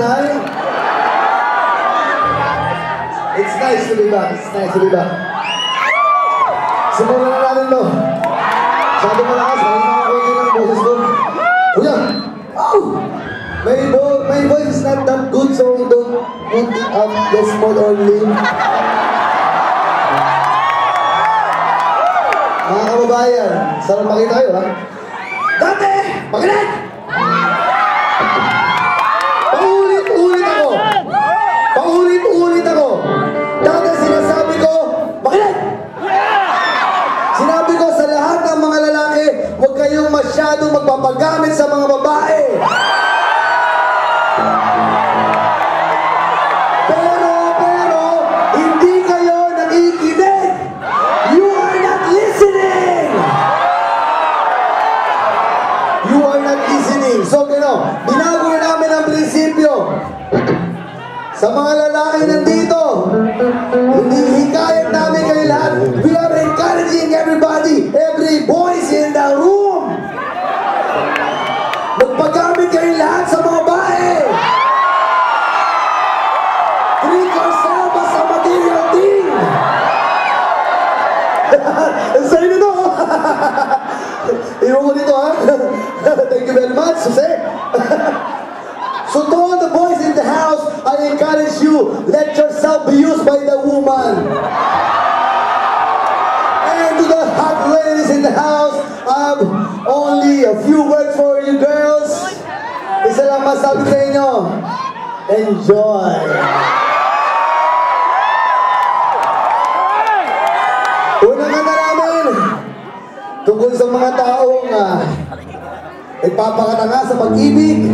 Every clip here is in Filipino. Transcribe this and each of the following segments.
tonight. It's nice to be back. It's nice to be back. Simulan na natin to. Sabi mo lakas, mahina ako ng boses ko. Kuya! Oh! My voice is not that good, so don't put it up just small only. Mga kababayan, sarap makita kayo, ha? Dati! Makinig! Paulit-ulit ako! Paulit-ulit ako! Dati sinasabi ko, makinig! Sinabi ko sa lahat ng mga lalaki, huwag kayong masyadong magpapagamit sa mga babae. Pero, hindi kayo nakikinig. You are not listening. You are not listening. So, binago na namin ang prinsipyo. Sa mga lalaki nandito, hindi hikayat namin kayo lahat. We are encouraging everybody, every boys in the room. Magpagamit kayo lahat sa mga bae. Treat yourself as a material thing. Ang sayo nito. Iwan ko dito, ha? Thank you very much, Jose. So to all the boys in the house, I encourage you, let yourself be used by the woman. And to the hot ladies in the house, only a few words for you girls. Isa lang masabi sa inyo, enjoy. Unang kanta namin, tungkol sa mga taong nagpapakatanga sa pag-ibig.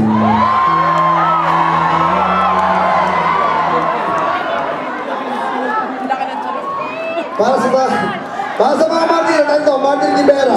Para sa mga Martin, Martin Rivera.